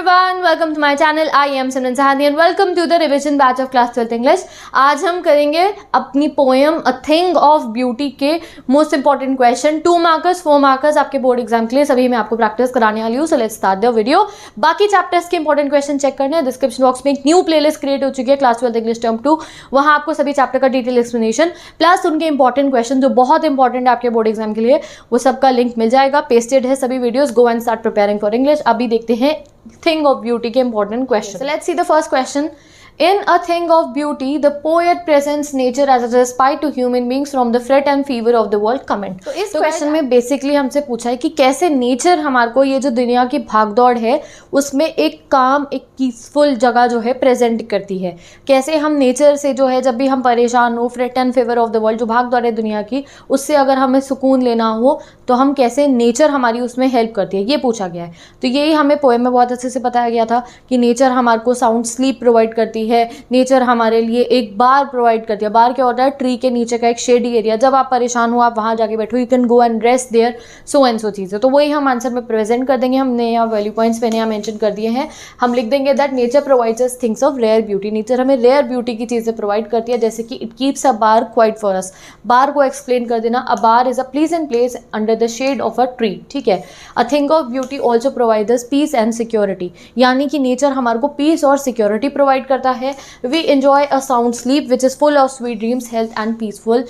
everyone, welcome to my channel. I am Simran Sahani and welcome to the revision batch of class 12th English. आज हम करेंगे अपनी poem a thing of beauty के most important question 2 markers 4 markers आपके board exam के लिए सभी मैं आपको प्रैक्टिस कराने वाली हूँ. So let's start the video. बाकी चैप्टर्स के इंपॉर्टेंट क्वेश्चन चेक करने हैं. डिस्क्रिप्शन बॉक्स में एक न्यू प्लेलिस्ट क्रिएट हो चुकी है क्लास 12th इंग्लिश टर्म 2. वहाँ आपको सभी चैप्टर का डिटेल एक्सप्लेनेशन प्लस उनके इंपॉर्टेंट क्वेश्चन जो बहुत इंपॉर्टेंट है आपके बोर्ड एग्जाम के लिए वो सबका लिंक मिल जाएगा. पेस्टेड है सभी videos. Go and start preparing for English. अभी देखते हैं थिंग ऑफ ब्यूटी के important question. So let's see the first question. In a thing of beauty, the poet presents nature as a respite to human beings from the fret and fever of the world. Comment. तो इस question में basically हमसे पूछा है कि कैसे nature हमारे को ये जो दुनिया की भागदौड़ है उसमें एक काम एक पीसफुल जगह जो है प्रेजेंट करती है. कैसे हम नेचर से जो है जब भी हम परेशान हो freight and favour of the world जो भागदौड़ है दुनिया की उससे अगर हमें सुकून लेना हो तो हम कैसे नेचर हमारी उसमें हेल्प करती है ये पूछा गया है. तो यही हमें पोएम में बहुत अच्छे से बताया गया था कि नेचर हमारे को साउंड स्लीप प्रोवाइड करती है. नेचर हमारे लिए एक बार प्रोवाइड करती है. बार क्या होता है? ट्री के नीचे का एक शेडी एरिया. जब आप परेशान हो आप वहाँ जाके बैठो. You can go and rest there. So and so चीज़ें. तो वही हम आंसर में प्रेजेंट कर देंगे. हमने यहाँ वैल्यू पॉइंट्स मैंने यहाँ मेंशन कर दिए हैं. हम लिख देंगे that nature provides us things of rare beauty. Nature हमें रेयर ब्यूटी की चीज़ें प्रोवाइड करती है जैसे कि it keeps a bower quiet for us. Bower को एक्सप्लेन कर देना. A bower is a pleasant place under the shade of a tree. ठीक है. A thing of beauty also provides us peace and security. यानी कि nature हमारे को piece और सिक्योरिटी प्रोवाइड करता है. We enjoy a sound sleep which is full of sweet dreams, health and peaceful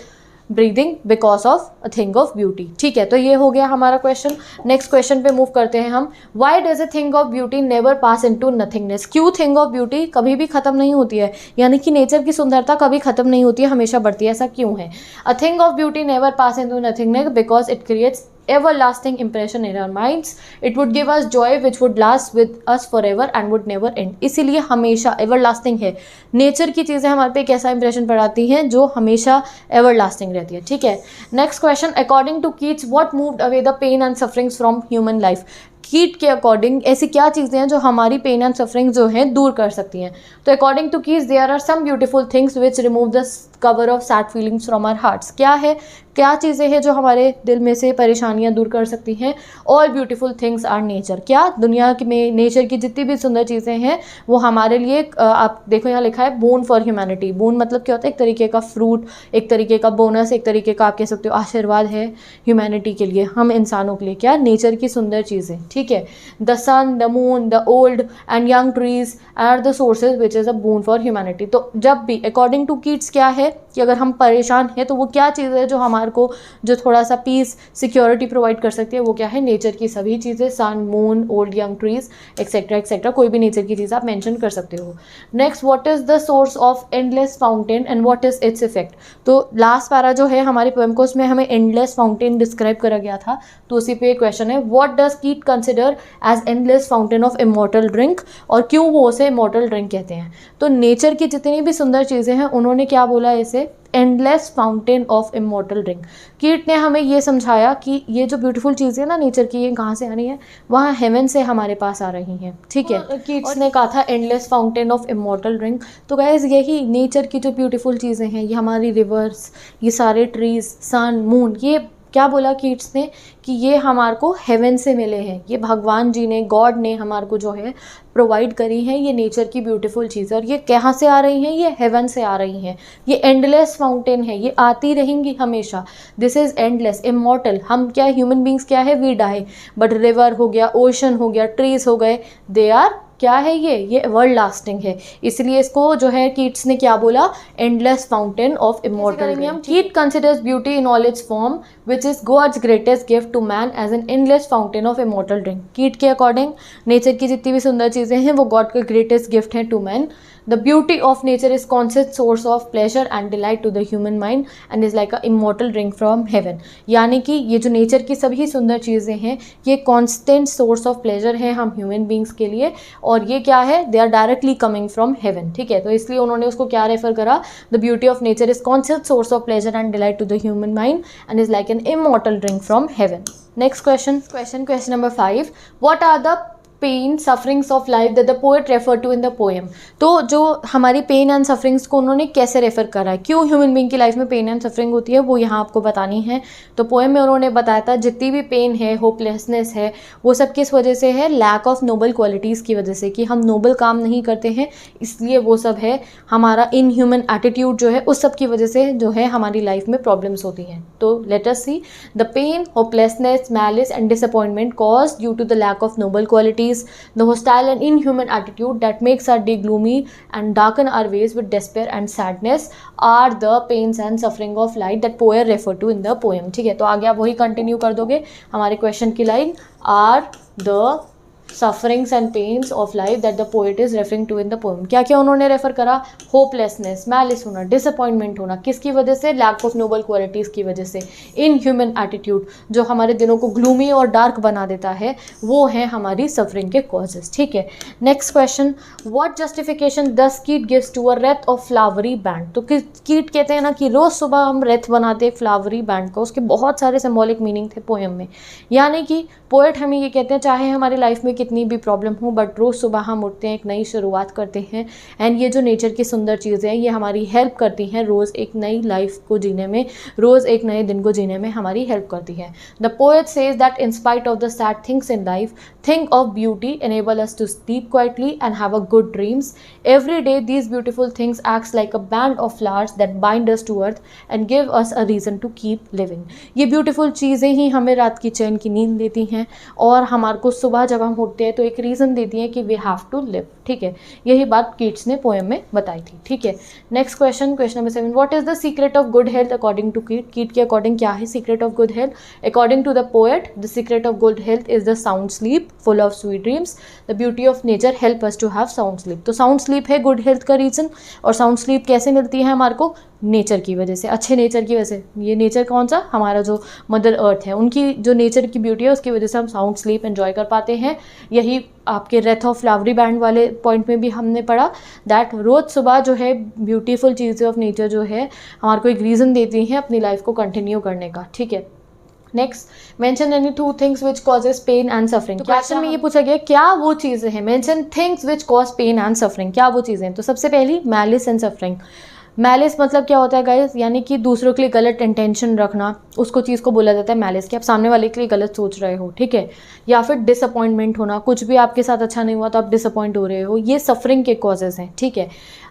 breathing because of a thing of beauty. ठीक है. तो ये हो गया हमारा क्वेश्चन. नेक्स्ट क्वेश्चन पे मूव करते हैं हम. Why does a thing of beauty never pass into nothingness? क्यों थिंग ऑफ ब्यूटी कभी भी खत्म नहीं होती है? यानी कि नेचर की सुंदरता कभी खत्म नहीं होती है, हमेशा बढ़ती है. ऐसा क्यों है? A thing of beauty never pass into nothingness because it creates everlasting impression in our minds. It would give us joy which would last with us forever and would never end. इसीलिए हमेशा everlasting है. Nature की चीज़ें हमारे पे एक ऐसा impression पड़ाती हैं जो हमेशा everlasting रहती है. ठीक है. Next question. According to Keats what moved away the pain and sufferings from human life? Keat के अकॉर्डिंग ऐसी क्या चीज़ें हैं जो हमारी पेन एंड सफरिंग जो हैं दूर कर सकती हैं? तो according to Keats there are some beautiful things which remove the cover of sad feelings from our hearts. क्या है? क्या चीज़ें हैं जो हमारे दिल में से परेशानियां दूर कर सकती हैं? All beautiful things are nature. क्या दुनिया में नेचर की जितनी भी सुंदर चीज़ें हैं वो हमारे लिए आप देखो यहाँ लिखा है बोन फॉर ह्यूमैनिटी. बोन मतलब क्या होता है? एक तरीके का फ्रूट, एक तरीके का बोनस, एक तरीके का आप कह सकते हो आशीर्वाद है ह्यूमैनिटी के लिए, हम इंसानों के लिए. क्या? नेचर की सुंदर चीज़ें. ठीक है. The sun, the moon, the old and young trees are the sources which is a boon for humanity. तो जब भी अकॉर्डिंग टू कीट्स क्या है कि अगर हम परेशान हैं तो वो क्या चीज़ है जो हमारे को जो थोड़ा सा पीस सिक्योरिटी प्रोवाइड कर सकती है? वो क्या है? नेचर की सभी चीज़ें. Sun, moon, old, young trees etcetera etcetera. कोई भी नेचर की चीज़ आप मेंशन कर सकते हो. Next. What is the source of endless fountain and what is its effect? तो लास्ट पैरा जो है हमारे पोएम को उसमें हमें एंडलेस फाउंटेन डिस्क्राइब करा गया था. तो उसी पे क्वेश्चन है what does Keat consider as endless fountain of immortal drink और क्यों वो उसे इमॉर्टल ड्रिंक कहते हैं? तो नेचर की जितनी भी सुंदर चीज़ें हैं उन्होंने क्या बोला इसे? Endless fountain of immortal drink. कीट ने हमें ये समझाया कि ये जो ब्यूटीफुल चीज़ें ना नेचर की ये कहाँ से आ रही हैं? वहाँ हेवन से हमारे पास आ रही हैं. ठीक है. कीट्स ने कहा था endless fountain of immortal drink. तो गाइस यही नेचर की जो ब्यूटीफुल चीज़ें हैं ये हमारी रिवर्स, ये सारे ट्रीज, सन, मून, ये क्या बोला कीट्स ने कि ये हमारे को हेवन से मिले हैं. ये भगवान जी ने, गॉड ने हमारे को जो है प्रोवाइड करी हैं ये नेचर की ब्यूटीफुल चीज़ें. और ये कहाँ से आ रही हैं? ये हेवन से आ रही हैं. ये एंडलेस फाउंटेन है, ये आती रहेंगी हमेशा. This is endless, immortal. हम क्या ह्यूमन बींग्स क्या है? We die. बट रिवर हो गया, ओशन हो गया, ट्रीज हो गए, दे आर क्या है? ये एवर लास्टिंग है. इसलिए इसको जो है कीट्स ने क्या बोला? Endless fountain of immortal. Keats considers beauty in all its form which is God's greatest gift to man as an endless fountain of immortal drink. Keats के अकॉर्डिंग नेचर की जितनी भी सुंदर चीज़ें हैं वो गॉड का ग्रेटेस्ट गिफ्ट है to man. The beauty of nature is constant source of pleasure and delight to the human mind and is like a immortal drink from heaven. यानी कि ये जो नेचर की सभी सुंदर चीज़ें हैं ये constant source of pleasure है हम human beings के लिए. और ये क्या है? They are directly coming from heaven. ठीक है. तो इसलिए उन्होंने उसको क्या रेफर करा? The beauty of nature is constant source of pleasure and delight to the human mind and is like an immortal drink from heaven. Next question. Question number 5. What are the pain sufferings of life that the poet refer to in the poem. तो जो हमारी pen and sufferings को उन्होंने कैसे refer करा है, क्यों human being की लाइफ में पेन एंड सफरिंग होती है, वो यहाँ आपको बतानी है। तो पोएम में उन्होंने बताया था जितनी भी पेन है, होपलेसनेस है, वो सब किस वजह से है, लैक ऑफ नोबल क्वालिटीज़ की वजह से, कि हम नोबल काम नहीं करते हैं, इसलिए वो सब है। हमारा इनह्यूमन एटीट्यूड जो है, उस सब की वजह से जो है हमारी लाइफ में प्रॉब्लम्स होती हैं। तो let us see the pain, hopelessness, malice and disappointment cause due to the lack of noble qualities, the hostile and inhuman attitude that makes our day gloomy and darken our ways with despair and sadness are the pains and suffering of life that poet refer to in the poem। ठीक है, तो आगे आप वही continue कर दोगे हमारे question की line, are the sufferings and pains of life that the poet is referring to in the poem. क्या क्या उन्होंने रेफर करा, होपलेसनेस, मैलिस होना, डिसअपॉइंटमेंट होना, किसकी वजह से, लैक ऑफ नोबल क्वालिटीज़ की वजह से, इनह्यूमन एटीट्यूड जो हमारे दिनों को ग्लूमी और डार्क बना देता है, वो है हमारी सफरिंग के कॉजेज। ठीक है, next question, what justification does Keat gives to a wreath of flowery band. तो कीट कहते हैं ना कि रोज़ सुबह हम रेथ बनाते हैं फ्लावरी बैंड का, उसके बहुत सारे सिम्बॉलिक मीनिंग थे पोएम में। यानी कि पोएट हमें ये कहते हैं चाहे हमारी लाइफ में कितनी भी प्रॉब्लम हो, बट रोज़ सुबह हम उठते हैं, एक नई शुरुआत करते हैं, एंड ये जो नेचर की सुंदर चीज़ें हैं ये हमारी हेल्प करती हैं रोज़ एक नई लाइफ को जीने में, रोज़ एक नए दिन को जीने में हमारी हेल्प करती है। The poet says that in spite of the sad things in life, think of beauty enable us to sleep quietly and have a good dreams. Every day these beautiful things acts like a band of flowers that bind us to earth and give us a reason to keep living. ये beautiful चीज़ें ही हमें रात की चैन की नींद देती हैं और हमारे को सुबह जब हम उठते हैं तो एक रीज़न देती है कि वी हैव टू लिव। ठीक है, यही बात कीट्स ने पोएम में बताई थी। ठीक है, next question, question number 7, what is the secret of good health according to Keat. Keat के अकॉर्डिंग क्या है secret of good health. According to the poet, the secret of good health is the sound sleep full of sweet dreams. The beauty of nature help us to have sound sleep. तो sound sleep है good health का reason, और sound sleep कैसे मिलती है हमारे को, nature की वजह से, अच्छे नेचर की वजह से। ये नेचर कौन सा, हमारा जो मदर अर्थ है, उनकी जो नेचर की ब्यूटी है उसकी वजह से हम साउंड स्लीप एंजॉय कर पाते हैं। यही आपके रेथ ऑफ फ्लावरी बैंड वाले पॉइंट में भी हमने पढ़ा दैट रोज़ सुबह जो है ब्यूटीफुल चीज़ें ऑफ नेचर जो है हमारे को एक रीज़न देती हैं अपनी लाइफ को कंटिन्यू करने का। ठीक है, next, mention any 2 things which causes pain and suffering. तो क्वेश्चन में ये पूछा गया क्या वो चीज़ें हैं, mention things which cause pain and suffering, क्या वो चीज़ें हैं। तो सबसे पहली मैलिस एंड सफरिंग। मैलिस मतलब क्या होता है गाइस, यानी कि दूसरों के लिए गलत इंटेंशन रखना, उसको चीज़ को बोला जाता है मैलिस, कि आप सामने वाले के लिए गलत सोच रहे हो। ठीक है, या फिर डिसअपॉइंटमेंट होना, कुछ भी आपके साथ अच्छा नहीं हुआ तो आप डिसअपॉइंट हो रहे हो, ये सफरिंग के कॉजेज़ हैं। ठीक है,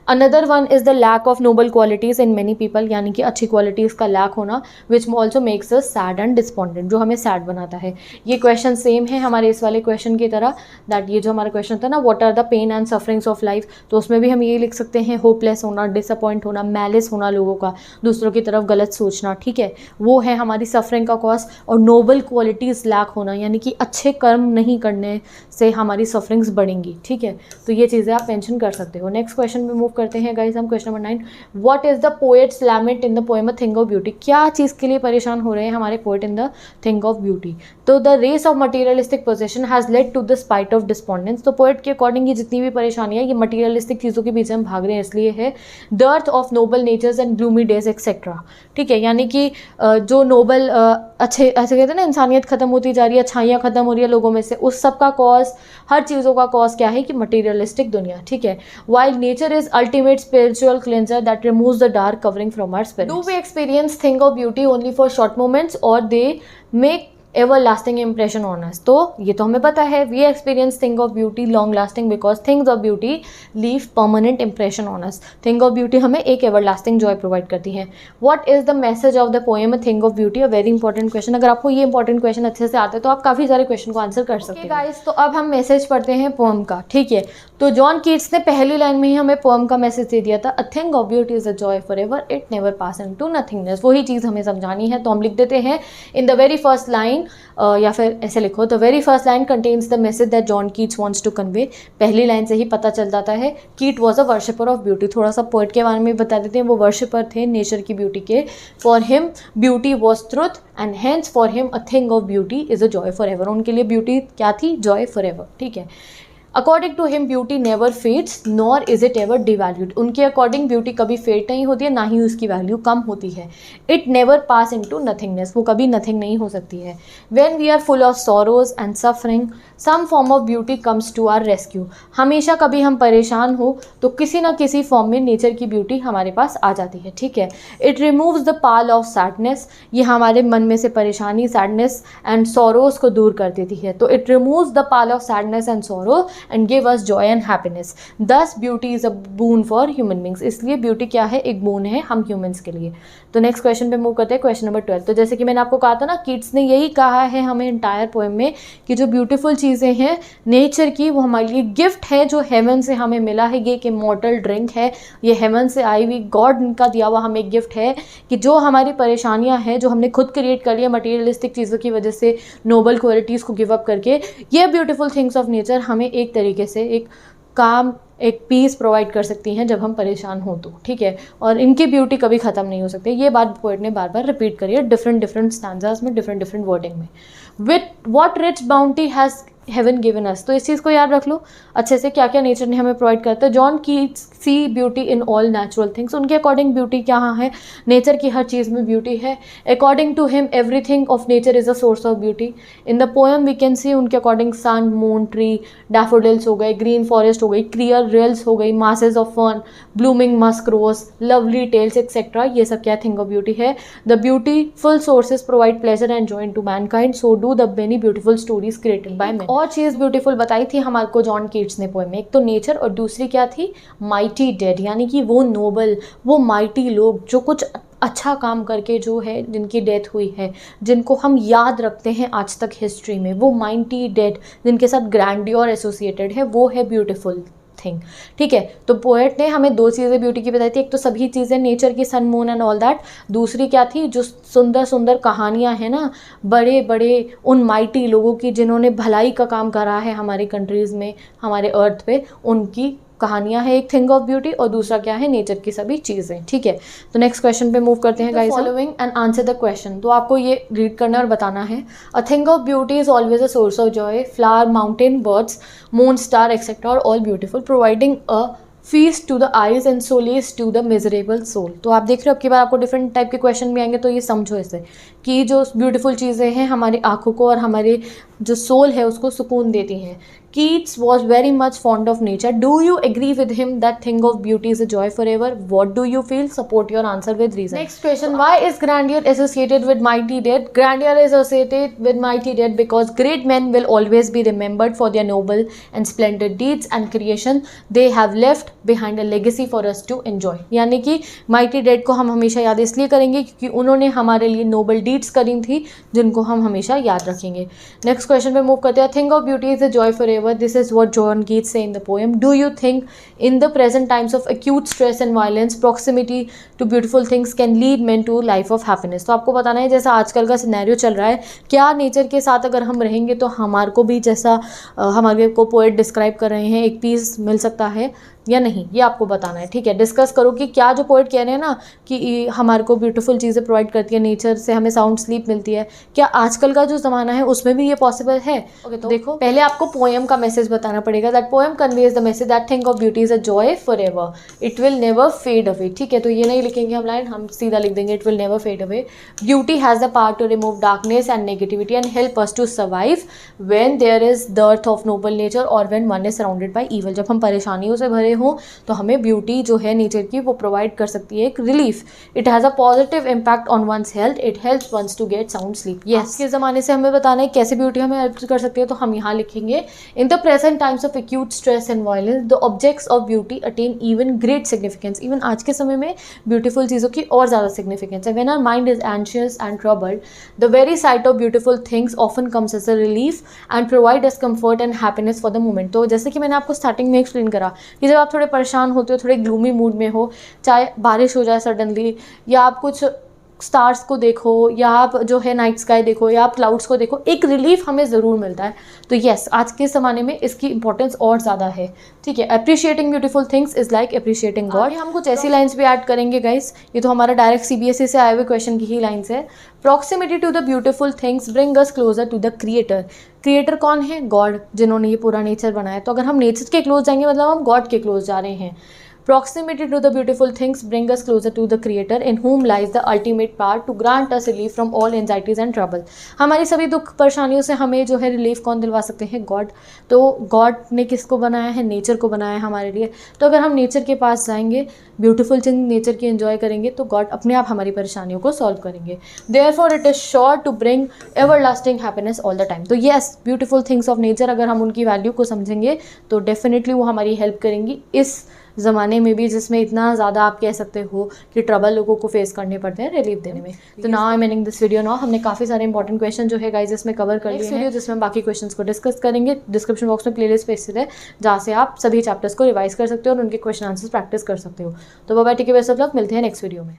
another one is the lack of noble qualities in many people, यानी कि अच्छी क्वालिटीज़ का लैक होना, which also makes us sad and despondent, जो हमें सैड बनाता है। ये क्वेश्चन सेम है हमारे इस वाले क्वेश्चन की तरह, दैट ये जो हमारा क्वेश्चन था ना, what are the pain and sufferings of life, तो उसमें भी हम ये लिख सकते हैं होपलेस होना, डिसअपॉइंट होना, मैलिस होना, लोगों का दूसरों की तरफ गलत सोचना। ठीक है, वो है हमारी सफरिंग का कॉज। और नोबल क्वालिटीज़ लैक होना, यानी कि अच्छे कर्म नहीं करने से हमारी सफरिंग्स बढ़ेंगी। ठीक है, तो ये चीज़ें आप मेंशन कर सकते हो। नेक्स्ट क्वेश्चन पे मूव करते हैं गाइस हम, question number 9, what is the poet's lament in the poem a thing of beauty. क्या चीज़ के लिए परेशान हो रहे हैं हमारे poet in the thing of beauty. तो the race of materialistic possession has led to the spite of despondence. तो पोएट के अकॉर्डिंग ये जितनी भी परेशानी है ये मटीरियलिस्टिक चीज़ों के पीछे हम भाग रहे हैं इसलिए है। The earth of noble natures and gloomy days etcetera. ठीक है, यानी कि जो नोबल अच्छे ऐसे कहते हैं ना, इंसानियत खत्म होती जा रही है, अच्छाइयाँ खत्म हो रही है लोगों में से, उस सब का कॉज, हर चीज़ों का कॉज क्या है कि मटीरियलिस्टिक दुनिया। ठीक है, while nature is ultimate spiritual cleanser that removes the dark covering from our spirits. Do we experience thing of beauty only for short moments or they make ever lasting impression on us. तो ये तो हमें पता है, we experience thing of beauty long lasting because things of beauty leave permanent impression on us. Thing of beauty हमें एक ever lasting joy provide करती है। What is the message of the poem thing of beauty, a very important question. अगर आपको ये important question अच्छे से आते हैं तो आप काफ़ी सारे क्वेश्चन को आंसर कर सकते हैं गाइस। तो अब हम मैसेज पढ़ते हैं पोएम का। ठीक है, तो जॉन कीट्स ने पहली लाइन में ही हमें पोएम का मैसेज दे दिया था, अ thing of beauty is a joy for ever, it never pass into nothingness. वही चीज़ हमें समझानी है, तो हम लिख देते हैं in the very first line, या फिर ऐसे लिखो, the very first line contains the message that John Keats wants to convey. पहली लाइन से ही पता चल जाता है Keat was a worshipper of beauty. थोड़ा सा पोएट के बारे में बता देते हैं, वो वर्शिपर थे नेचर की ब्यूटी के। For him beauty was truth and hence for him a thing of beauty is a joy for ever. उनके लिए ब्यूटी क्या थी, जॉय फॉर एवर। ठीक है, according to him beauty never fades nor is it ever devalued, उनके according beauty कभी fade नहीं होती है, ना ही उसकी वैल्यू कम होती है। It never pass into nothingness, वो कभी नथिंग नहीं हो सकती है। When we are full of sorrows and suffering some form of beauty comes to our rescue, हमेशा कभी हम परेशान हो तो किसी ना किसी फॉर्म में नेचर की ब्यूटी हमारे पास आ जाती है, ठीक है। It removes the pall of sadness, ये हमारे मन में से परेशानी, सैडनेस एंड सॉरोज को दूर कर देती है। तो it removes the pall of sadness and sorrow and give us joy and happiness. Thus beauty is a boon for human beings, इसलिए ब्यूटी क्या है, एक बून है हम ह्यूमंस के लिए। तो नेक्स्ट क्वेश्चन पे मूव करते हैं, क्वेश्चन नंबर 12। तो जैसे कि मैंने आपको कहा था ना, कीट्स ने यही कहा है हमें एंटायर पोएम में कि जो ब्यूटीफुल चीज़ें हैं नेचर की, वो हमारे लिए गिफ्ट है जो हेवन से हमें मिला है। ये एक इमॉर्टल ड्रिंक है, ये हेवन से आई हुई गॉड का दिया हुआ हमें गिफ्ट है कि जो हमारी परेशानियां हैं जो हमने खुद क्रिएट कर लिया मटीरियलिस्टिक चीज़ों की वजह से, नोबल क्वालिटीज़ को गिव अप करके, ये ब्यूटीफुल थिंग्स ऑफ नेचर हमें एक तरीके से एक काम, एक पीस प्रोवाइड कर सकती हैं जब हम परेशान हों तो, ठीक है। और इनकी ब्यूटी कभी ख़त्म नहीं हो सकती, ये बात पोएट ने बार बार रिपीट करी है डिफरेंट स्टैंजास में, डिफरेंट वर्डिंग में। With what rich bounty has heaven given us, तो इस चीज़ को याद रख लो अच्छे से, क्या क्या नेचर ने हमें प्रोवाइड करता है। John Keats see beauty in all natural things, उनके अकॉर्डिंग ब्यूटी कहाँ है, नेचर की हर चीज़ में ब्यूटी है। According to him everything of nature is a source of beauty. In the poem we can see, उनके according sun, moon, tree, daffodils हो गए, ग्रीन फॉरेस्ट हो गई, क्लियर रिल्स हो गई, masses of fern, blooming musk rose, lovely tales etcetera, ये सब क्या थिंग ऑफ ब्यूटी है। The beautiful sources provide pleasure and joy to mankind, so do the many beautiful stories created by man. और चीज़ beautiful बताई थी हमारे को जॉन कीट्स ने पोएम में, एक तो नेचर और दूसरी क्या थी, माइटी डेड, यानी कि वो नोबल, वो माइटी लोग जो कुछ अच्छा काम करके जो है जिनकी डेथ हुई है, जिनको हम याद रखते हैं आज तक हिस्ट्री में, वो माइटी डेड जिनके साथ ग्रैंडियोर एसोसिएटेड है, वो है ब्यूटीफुल थिंग, ठीक है। तो पोएट ने हमें दो चीज़ें ब्यूटी की बताई थी, एक तो सभी चीज़ें नेचर की, सन, मून एंड ऑल दैट, दूसरी क्या थी, जो सुंदर सुंदर कहानियाँ हैं ना बड़े बड़े उन माइटी लोगों की जिन्होंने भलाई का काम करा है हमारी कंट्रीज़ में, हमारे अर्थ पे, उनकी कहानियाँ है एक थिंग ऑफ ब्यूटी, और दूसरा क्या है, नेचर की सभी चीज़ें, ठीक है। तो नेक्स्ट क्वेश्चन पे मूव करते हैं guys, following and answer the question. तो आपको ये रीड करना और बताना है। A thing of beauty is always a source of joy, flower, mountain, birds, moon, star etcetera और all beautiful, providing a feast to the eyes and solace to the miserable soul. तो आप देख रहे हो, अब की बार आपको डिफरेंट टाइप के क्वेश्चन भी आएंगे, तो ये समझो इसे कि जो ब्यूटीफुल चीज़ें हैं हमारी आंखों को और हमारे जो सोल है उसको सुकून देती हैं। Keats was very much fond of nature. Do you agree with him that thing of beauty is a joy forever? What do you feel? Support your answer with reason. Next question, why is grandeur associated with mighty dead? Grandeur is associated with mighty dead because great men will always be remembered for their noble and splendid deeds and creation. They have left behind a legacy for us to enjoy. यानी कि mighty dead को हम हमेशा याद इसलिए करेंगे क्योंकि उन्होंने हमारे लिए noble deeds करी थी जिनको हम हमेशा याद रखेंगे। Next question पे move करते हैं। Thing of beauty is a joy forever. This is what John Keats say in the poem. Do you think in the present times of acute stress and violence, proximity to beautiful things can lead men to life of happiness? तो आपको बताना है जैसा आजकल का scenario चल रहा है, क्या नेचर के साथ अगर हम रहेंगे तो हमारे को भी जैसा हमारे को पोएट डिस्क्राइब कर रहे हैं एक पीस मिल सकता है या नहीं, ये आपको बताना है, ठीक है। डिस्कस करो कि क्या जो पोएट कह रहे हैं ना कि हमारे को ब्यूटीफुल चीज़ें प्रोवाइड करती है, नेचर से हमें साउंड स्लीप मिलती है, क्या आजकल का जो ज़माना है उसमें भी ये पॉसिबल है? ओके, तो देखो पहले आपको पोएम का मैसेज बताना पड़ेगा। That poem conveys the message that thing of beauty is a joy for ever, it will never fade away, ठीक है। तो ये नहीं लिखेंगे हम लाइन, हम सीधा लिख देंगे it will never fade away. Beauty has the power to remove darkness and negativity and help us to survive when there is the earth of noble nature और when one is surrounded by evil. जब हम परेशानियों से भरे हों तो हमें beauty जो है नेचर की वो प्रोवाइड कर सकती है एक relief. It has a positive impact on one's health, it helps one's to get sound sleep. Yes, के ज़माने से हमें बताना है कैसे ब्यूटी हमें हेल्प कर सकती है, तो हम यहाँ लिखेंगे in the present times of acute stress and violence the objects of beauty attain even great significance. Even आज के समय में ब्यूटीफुल चीज़ों की और ज़्यादा सिग्निफिकेंस है। When our mind is anxious and troubled the very sight of beautiful things often comes as a relief and provide us comfort and happiness for the moment. तो जैसे कि मैंने आपको स्टार्टिंग में एक्सप्लेन करा कि जब आप थोड़े परेशान होते हो, थोड़े ग्लूमी मूड में हो, चाहे बारिश हो जाए सडनली या आप कुछ स्टार्स को देखो या आप जो है नाइट स्काई देखो या आप क्लाउड्स को देखो, एक रिलीफ हमें ज़रूर मिलता है। तो येस, आज के ज़माने में इसकी इंपॉर्टेंस और ज़्यादा है, ठीक है। Appreciating beautiful things is like appreciating God. हम कुछ ऐसी लाइन्स भी ऐड करेंगे गाइस, ये तो हमारा डायरेक्ट CBSE से आए हुए क्वेश्चन की ही लाइन्स है। Proximity to the beautiful things bring us closer to the creator. Creator कौन है? गॉड, जिन्होंने ये पूरा नेचर बनाया। तो अगर हम नेचर के क्लोज जाएंगे मतलब हम गॉड के क्लोज जा रहे हैं। Proximity to the beautiful things bring us closer to the Creator, in whom lies the ultimate power to grant us relief from all anxieties and trouble. हमारी सभी दुख परेशानियों से हमें जो है रिलीफ कौन दिलवा सकते हैं? गॉड। तो गॉड ने किसको बनाया है? नेचर को बनाया है हमारे लिए। तो अगर हम नेचर के पास जाएंगे, ब्यूटीफुल थिंग नेचर की एंजॉय करेंगे, तो गॉड अपने आप हमारी परेशानियों को सॉल्व करेंगे। Therefore it is sure to bring everlasting happiness all the time. तो yes, beautiful things of nature अगर हम उनकी वैल्यू को समझेंगे तो डेफिनेटली वो हमारी हेल्प करेंगी इस ज़माने में भी, जिसमें इतना ज़्यादा आप कह सकते हो कि ट्रबल लोगों को फेस करने पड़ते हैं रिलीफ देने में। तो now I meaning this video now, हमने काफ़ी सारे इंपॉर्टेंट क्वेश्चन जो है गाइज इसमें कवर कर लिए हैं, जिसमें बाकी क्वेश्चंस को डिस्कस करेंगे। डिस्क्रिप्शन बॉक्स में प्लेलिस्ट पे स्थित है, जहाँ से आप सभी चैप्टर्स को रिवाइज कर सकते हो और उनके क्वेश्चन आंसर्स प्रैक्टिस कर सकते हो। तो bye bye, take care, best of luck, मिलते हैं नेक्स्ट वीडियो में।